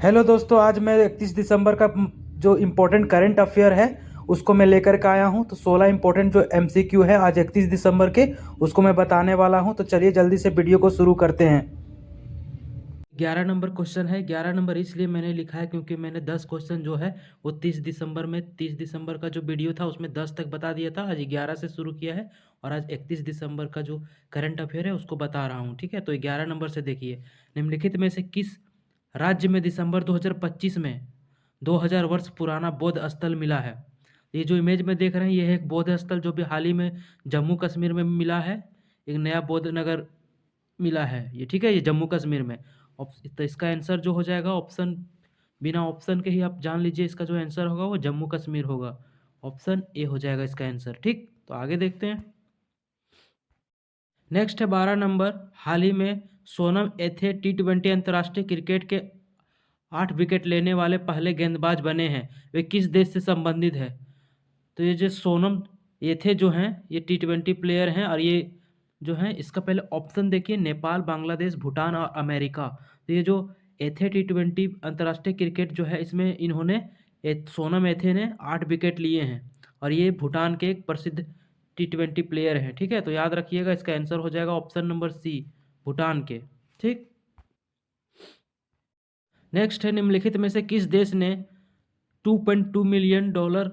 Hello दोस्तों, आज मैं 31 दिसंबर का जो इम्पोर्टेंट करंट अफेयर है उसको मैं लेकर के आया हूं। तो 16 इम्पोर्टेंट जो एमसीक्यू है आज 31 दिसंबर के, उसको मैं बताने वाला हूं। तो चलिए जल्दी से वीडियो को शुरू करते हैं। 11 नंबर क्वेश्चन है। 11 नंबर इसलिए मैंने लिखा है क्योंकि मैंने 10 क्वेश्चन जो है वो 30 दिसंबर में 30 दिसंबर का जो वीडियो था उसमें 10 तक बता दिया था। आज 11 से शुरू किया है और आज 31 दिसंबर का जो करंट अफेयर है उसको बता रहा हूँ। ठीक है, तो 11 नंबर से देखिए, निम्नलिखित में से किस राज्य में दिसंबर 2025 में 2000 वर्ष पुराना बौद्ध स्थल मिला है। ये जो इमेज में देख रहे हैं ये है एक बौद्ध स्थल जो भी हाल ही में जम्मू कश्मीर में मिला है। एक नया बौद्ध नगर मिला है ये, ठीक है, ये जम्मू कश्मीर में। तो इसका आंसर जो हो जाएगा ऑप्शन, बिना ऑप्शन के ही आप जान लीजिए इसका जो आंसर होगा वो जम्मू कश्मीर होगा। ऑप्शन ए हो जाएगा इसका आंसर। ठीक, तो आगे देखते हैं। नेक्स्ट है 12 नंबर। हाल ही में सोनम एथे T20 अंतर्राष्ट्रीय क्रिकेट के 8 विकेट लेने वाले पहले गेंदबाज बने हैं। वे किस देश से संबंधित है? तो ये जो सोनम एथे जो हैं ये T20 प्लेयर हैं और ये जो हैं इसका पहले ऑप्शन देखिए, नेपाल, बांग्लादेश, भूटान और अमेरिका। तो ये जो एथे T20 अंतर्राष्ट्रीय क्रिकेट जो है इसमें इन्होंने सोनम एथे ने 8 विकेट लिए हैं और ये भूटान के एक प्रसिद्ध T20 प्लेयर हैं। ठीक है, तो याद रखिएगा इसका आंसर हो जाएगा ऑप्शन नंबर सी, भूटान के। ठीक, नेक्स्ट है, निम्नलिखित में से किस देश ने $2.2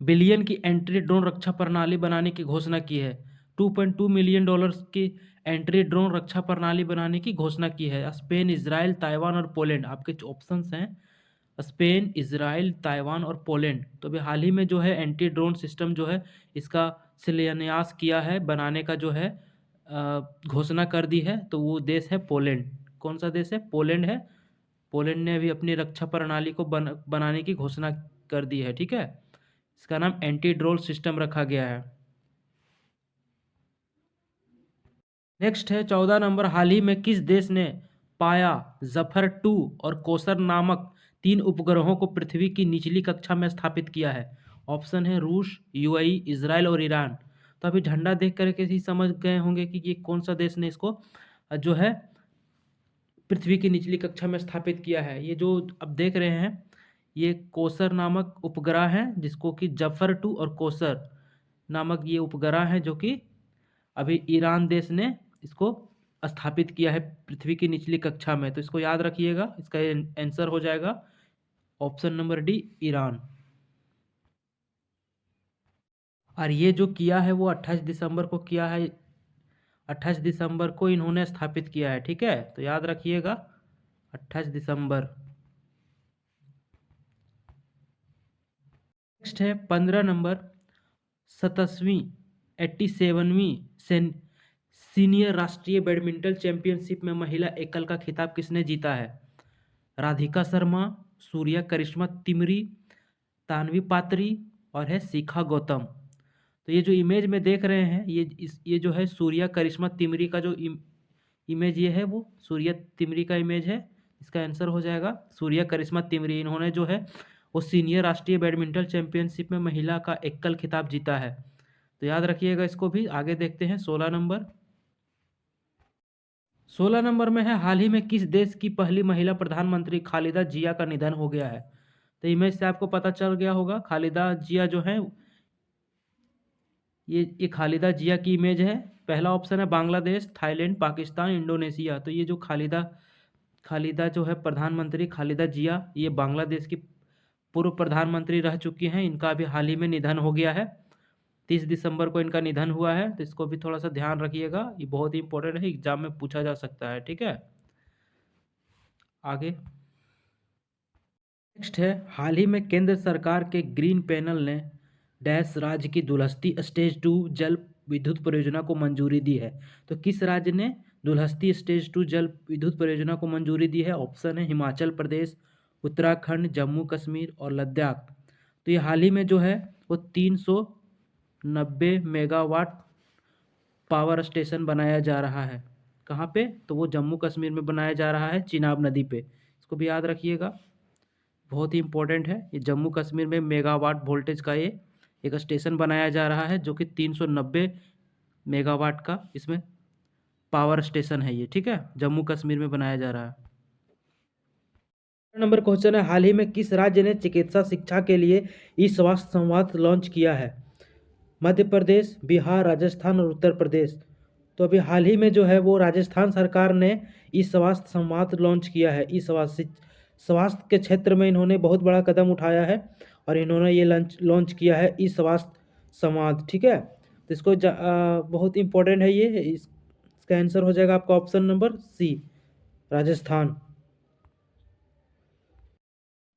बिलियन की एंट्री ड्रोन रक्षा प्रणाली बनाने की घोषणा की है? $2.2 मिलियन की एंट्री ड्रोन रक्षा प्रणाली बनाने की घोषणा की है। स्पेन, इजराइल, ताइवान और पोलैंड आपके ऑप्शंस हैं। स्पेन, इजराइल, ताइवान और पोलैंड। तो अभी हाल ही में जो है एंटी ड्रोन सिस्टम जो है इसका शिलान्यास किया है, बनाने का जो है घोषणा कर दी है। तो वो देश है पोलैंड। कौन सा देश है? पोलैंड है। पोलैंड ने अभी अपनी रक्षा प्रणाली को बनाने की घोषणा कर दी है। ठीक है, इसका नाम एंटी ड्रोन सिस्टम रखा गया है। नेक्स्ट है 14 नंबर। हाल ही में किस देश ने पाया, जफर 2 और कोसर नामक 3 उपग्रहों को पृथ्वी की निचली कक्षा में स्थापित किया है? ऑप्शन है रूस, यूएई, इजराइल और ईरान। तो अभी झंडा देख करके ही समझ गए होंगे कि ये कौन सा देश ने इसको जो है पृथ्वी की निचली कक्षा में स्थापित किया है। ये जो अब देख रहे हैं ये कोसर नामक उपग्रह है, जिसको कि जफर 2 और कोसर नामक ये उपग्रह है जो कि अभी ईरान देश ने इसको स्थापित किया है पृथ्वी की निचली कक्षा में। तो इसको याद रखिएगा, इसका आंसर हो जाएगा ऑप्शन नंबर डी, ईरान। और ये जो किया है वो 28 दिसंबर को किया है। 28 दिसंबर को इन्होंने स्थापित किया है। ठीक है, तो याद रखिएगा 28 दिसंबर। नेक्स्ट है 15 नंबर। 87वीं 87वीं सीनियर राष्ट्रीय बैडमिंटन चैंपियनशिप में महिला एकल का खिताब किसने जीता है? राधिका शर्मा, सूर्या करिश्मा तिमरी, तानवी पात्री और है शिखा गौतम। तो ये जो इमेज में देख रहे हैं ये जो है सूर्या करिश्मा तिमरी का जो इमेज ये है वो सूर्या तिमरी का इमेज है। इसका आंसर हो जाएगा सूर्या करिश्मा तिमरी। इन्होंने जो है वो सीनियर राष्ट्रीय बैडमिंटन चैंपियनशिप में महिला का एकल खिताब जीता है। तो याद रखिएगा इसको भी। आगे देखते हैं 16 नंबर। 16 नंबर में है, हाल ही में किस देश की पहली महिला प्रधानमंत्री खालिदा जिया का निधन हो गया है? तो इमेज से आपको पता चल गया होगा खालिदा जिया जो है ये खालिदा जिया की इमेज है। पहला ऑप्शन है बांग्लादेश, थाईलैंड, पाकिस्तान, इंडोनेशिया। तो ये जो खालिदा खालिदा जो है प्रधानमंत्री खालिदा जिया, ये बांग्लादेश की पूर्व प्रधानमंत्री रह चुकी हैं। इनका अभी हाल ही में निधन हो गया है। 30 दिसंबर को इनका निधन हुआ है। तो इसको भी थोड़ा सा ध्यान रखिएगा, ये बहुत ही इंपॉर्टेंट है, एग्जाम में पूछा जा सकता है। ठीक है, आगे नेक्स्ट है, हाल ही में केंद्र सरकार के ग्रीन पैनल ने डैश राज्य की दुलहस्ती स्टेज 2 जल विद्युत परियोजना को मंजूरी दी है? तो किस राज्य ने दुलहस्ती स्टेज 2 जल विद्युत परियोजना को मंजूरी दी है? ऑप्शन है हिमाचल प्रदेश, उत्तराखंड, जम्मू कश्मीर और लद्दाख। तो ये हाल ही में जो है वो 390 मेगावाट पावर स्टेशन बनाया जा रहा है। कहाँ पे? तो वो जम्मू कश्मीर में बनाया जा रहा है, चिनाब नदी पे। इसको भी याद रखिएगा, बहुत ही इंपॉर्टेंट है। ये जम्मू कश्मीर में मेगावाट वोल्टेज का ये एक स्टेशन बनाया जा रहा है जो कि 390 मेगावाट का इसमें पावर स्टेशन है ये। ठीक है, जम्मू कश्मीर में बनाया जा रहा है। नंबर क्वेश्चन है, हाल ही में किस राज्य ने चिकित्सा शिक्षा के लिए ई स्वास्थ्य संवाद लॉन्च किया है? मध्य प्रदेश, बिहार, राजस्थान और उत्तर प्रदेश। तो अभी हाल ही में जो है वो राजस्थान सरकार ने ई स्वास्थ्य संवाद लॉन्च किया है। ई स्वास्थ्य के क्षेत्र में इन्होंने बहुत बड़ा कदम उठाया है और इन्होंने ये लॉन्च किया है ई स्वास्थ्य संवाद। ठीक है, तो इसको बहुत इंपॉर्टेंट है ये। इसका आंसर हो जाएगा आपका option number C, Rajasthan.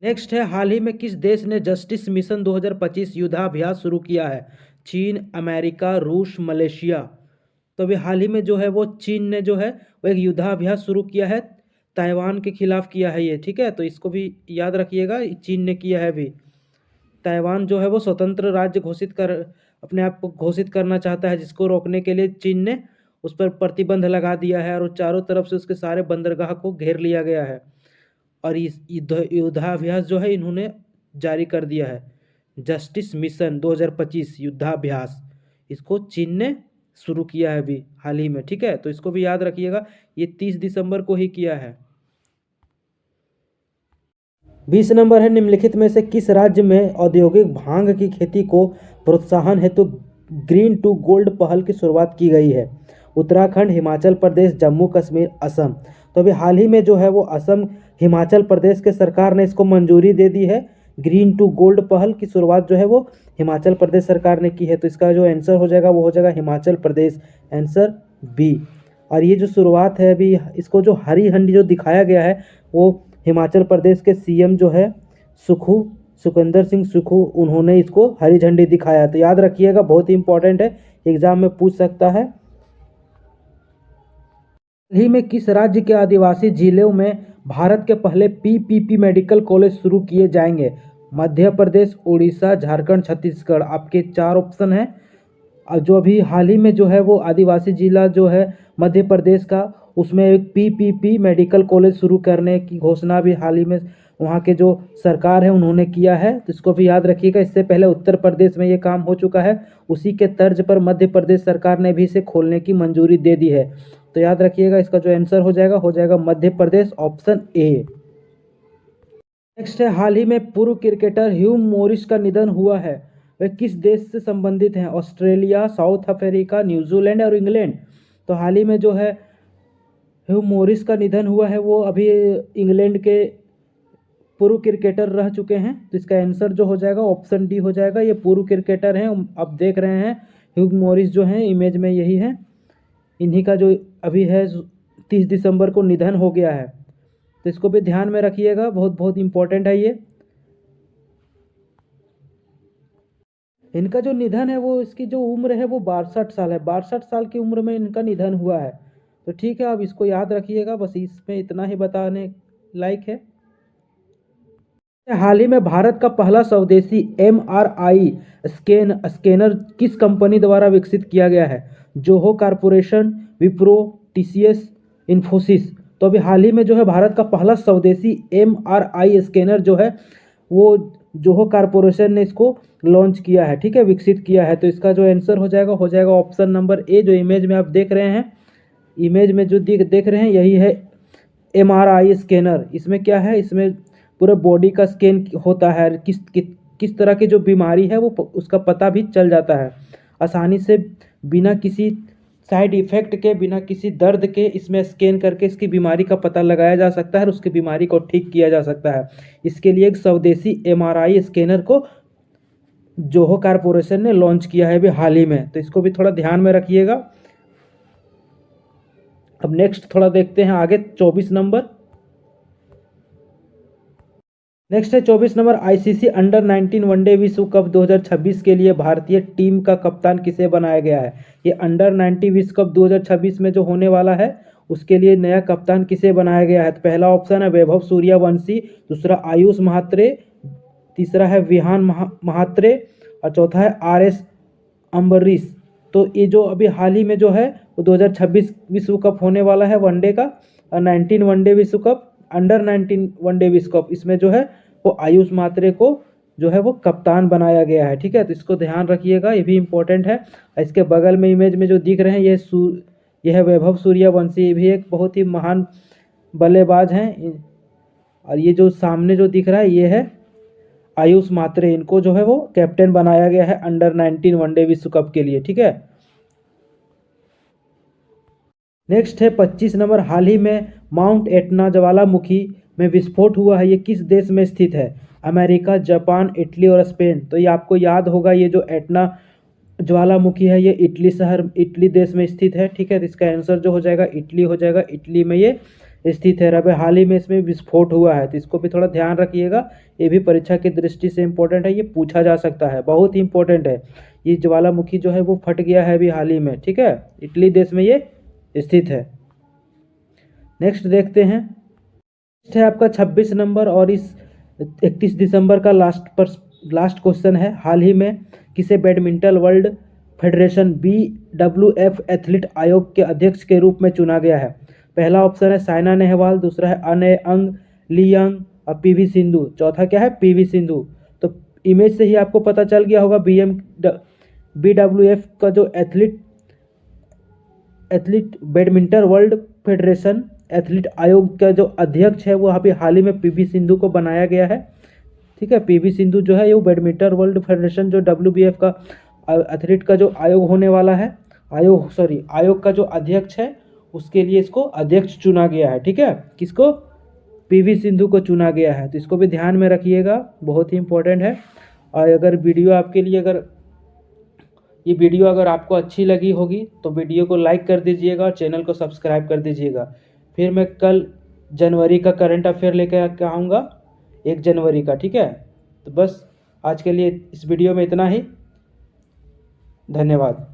Next है, हाल ही में किस देश ने जस्टिस मिशन 2025 युद्धाभ्यास शुरू किया है? चीन, अमेरिका, रूस, मलेशिया। तो अभी हाल ही में जो है वो चीन ने जो है वो एक युद्धाभ्यास शुरू किया है, ताइवान के खिलाफ किया है ये। ठीक है, तो इसको भी याद रखिएगा, चीन ने किया है अभी। ताइवान जो है वो स्वतंत्र राज्य अपने आप को घोषित करना चाहता है, जिसको रोकने के लिए चीन ने उस पर प्रतिबंध लगा दिया है और चारों तरफ से उसके सारे बंदरगाह को घेर लिया गया है। और इस युद्धाभ्यास जो है इन्होंने जारी कर दिया है, जस्टिस मिशन 2025 युद्धाभ्यास। इसको चीन ने शुरू किया है अभी हाल ही में। ठीक है, तो इसको भी याद रखिएगा, ये 30 दिसंबर को ही किया है। 20 नंबर है, निम्नलिखित में से किस राज्य में औद्योगिक भांग की खेती को प्रोत्साहन हेतु ग्रीन टू गोल्ड पहल की शुरुआत की गई है? उत्तराखंड, हिमाचल प्रदेश, जम्मू कश्मीर, असम। तो अभी हाल ही में जो है वो असम, हिमाचल प्रदेश के सरकार ने इसको मंजूरी दे दी है। ग्रीन टू गोल्ड पहल की शुरुआत जो है वो हिमाचल प्रदेश सरकार ने की है। तो इसका जो आंसर हो जाएगा वो हो जाएगा हिमाचल प्रदेश, आंसर बी। और ये जो शुरुआत है अभी, इसको जो हरी झंडी जो दिखाया गया है वो हिमाचल प्रदेश के सीएम जो है सुखविंदर सिंह सुक्खू, उन्होंने इसको हरी झंडी दिखाया। तो याद रखिएगा, बहुत ही इंपॉर्टेंट है, एग्जाम में पूछ सकता है। हाल ही में किस राज्य के आदिवासी जिलों में भारत के पहले पीपीपी मेडिकल कॉलेज शुरू किए जाएंगे? मध्य प्रदेश, उड़ीसा, झारखंड, छत्तीसगढ़। आपके 4 ऑप्शन हैं। और जो अभी हाल ही में जो है वो आदिवासी जिला जो है मध्य प्रदेश का, उसमें एक पीपीपी मेडिकल कॉलेज शुरू करने की घोषणा भी हाल ही में वहाँ के जो सरकार है उन्होंने किया है। तो इसको भी याद रखिएगा, इससे पहले उत्तर प्रदेश में ये काम हो चुका है, उसी के तर्ज पर मध्य प्रदेश सरकार ने भी इसे खोलने की मंजूरी दे दी है। तो याद रखिएगा, इसका जो आंसर हो जाएगा Madhya Pradesh, option A. Next है, हाल ही में पूर्व क्रिकेटर ह्यू मॉरिस का निधन हुआ है, वे किस देश से संबंधित हैं? ऑस्ट्रेलिया, साउथ अफ्रीका, न्यूजीलैंड और इंग्लैंड। तो हाल ही में जो है ह्यू मॉरिस का निधन हुआ है, वो अभी इंग्लैंड के पूर्व क्रिकेटर रह चुके हैं। तो इसका आंसर जो हो जाएगा ऑप्शन डी हो जाएगा, ये पूर्व क्रिकेटर हैं। आप देख रहे हैं ह्यू मॉरिस जो हैं, इमेज में यही है, इन्हीं का जो अभी है 30 दिसंबर को निधन हो गया है। तो इसको भी ध्यान में रखिएगा, बहुत बहुत इंपॉर्टेंट है ये। इनका जो निधन है वो, इसकी जो उम्र है वो 62 साल है, 62 साल की उम्र में इनका निधन हुआ है। तो ठीक है, आप इसको याद रखिएगा, बस इसमें इतना ही बताने लायक है। हाल ही में भारत का पहला स्वदेशी MRI स्कैनर किस कंपनी द्वारा विकसित किया गया है? Zoho corporation, Wipro, TCS, Infosys. तो अभी हाल ही में जो है भारत का पहला स्वदेशी MRI स्कैनर जो है वो जोहो कॉर्पोरेशन ने इसको लॉन्च किया है। ठीक है, विकसित किया है। तो इसका जो आंसर हो जाएगा ऑप्शन नंबर ए। जो इमेज में आप देख रहे हैं, इमेज में जो देख रहे हैं यही है MRI स्कैनर। इसमें क्या है, इसमें पूरे बॉडी का स्कैन होता है, किस तरह की जो बीमारी है वो उसका पता भी चल जाता है आसानी से, बिना किसी साइड इफ़ेक्ट के, बिना किसी दर्द के इसमें स्कैन करके इसकी बीमारी का पता लगाया जा सकता है और उसकी बीमारी को ठीक किया जा सकता है। इसके लिए एक स्वदेशी MRI स्कैनर को जोहो कॉर्पोरेशन ने लॉन्च किया है अभी हाल ही में। तो इसको भी थोड़ा ध्यान में रखिएगा। अब नेक्स्ट थोड़ा देखते हैं आगे, 24 नंबर। नेक्स्ट है 24 नंबर, ICC अंडर 19 वनडे विश्व कप 2026 के लिए भारतीय टीम का कप्तान किसे बनाया गया है? ये अंडर 19 विश्व कप 2026 में जो होने वाला है उसके लिए नया कप्तान किसे बनाया गया है? तो पहला ऑप्शन है वैभव सूर्यवंशी, दूसरा आयुष महात्रे, तीसरा है विहान महात्रे और चौथा है RS अम्बरीश। तो ये जो अभी हाल ही में जो है वो 2026 विश्व कप होने वाला है वनडे का, 19 वनडे विश्व कप, अंडर 19 वनडे विश्व कप, इसमें जो है वो आयुष महात्रे को जो है वो कप्तान बनाया गया है। ठीक है, तो इसको ध्यान रखिएगा, ये भी इम्पोर्टेंट है। इसके बगल में इमेज में जो दिख रहे हैं यह है वैभव सूर्यवंशी, ये भी एक बहुत ही महान बल्लेबाज हैं। और ये जो सामने जो दिख रहा है ये है आयुष मात्रे, इनको जो है वो कैप्टन बनाया गया है अंडर 19 वनडे विश्व कप के लिए, ठीक है। नेक्स्ट है 25 नंबर, हाल ही में माउंट एटना ज्वालामुखी में विस्फोट हुआ है, ये किस देश में स्थित है? अमेरिका, जापान, इटली और स्पेन। तो ये आपको याद होगा, ये जो एटना ज्वालामुखी है ये इटली शहर, इटली देश में स्थित है, ठीक है। तो इसका आंसर जो हो जाएगा इटली हो जाएगा, इटली में ये स्थित है। अब हाल ही में इसमें विस्फोट हुआ है, तो इसको भी थोड़ा ध्यान रखिएगा, ये भी परीक्षा की दृष्टि से इंपॉर्टेंट है, ये पूछा जा सकता है, बहुत ही इंपॉर्टेंट है। ये ज्वालामुखी जो है वो फट गया है अभी हाल ही में, ठीक है, इटली देश में ये स्थित है। नेक्स्ट देखते हैं, नेक्स्ट है आपका 26 नंबर और इस 31 दिसंबर का लास्ट क्वेश्चन है, हाल ही में किसे badminton world federation BWF athlete आयोग के अध्यक्ष के रूप में चुना गया है? पहला ऑप्शन है साइना नेहवाल, दूसरा है अनयंग लियांग और PV सिंधु, चौथा क्या है PV सिंधु। तो इमेज से ही आपको पता चल गया होगा BWF का जो athlete badminton world federation athlete आयोग का जो अध्यक्ष है वो अभी हाल ही में PV सिंधु को बनाया गया है, ठीक है। PV सिंधु जो है ये बैडमिंटन वर्ल्ड फेडरेशन जो WBF का एथलीट का जो आयोग होने वाला है, आयोग का जो अध्यक्ष है उसके लिए इसको अध्यक्ष चुना गया है, ठीक है। किसको? PV सिंधु को चुना गया है, तो इसको भी ध्यान में रखिएगा, बहुत ही इंपॉर्टेंट है। और अगर वीडियो आपके लिए ये वीडियो अगर आपको अच्छी लगी होगी तो वीडियो को लाइक कर दीजिएगा और चैनल को सब्सक्राइब कर दीजिएगा। फिर मैं कल जनवरी का करंट अफेयर लेकर आऊँगा, 1 जनवरी का, ठीक है। तो बस आज के लिए इस वीडियो में इतना ही, धन्यवाद।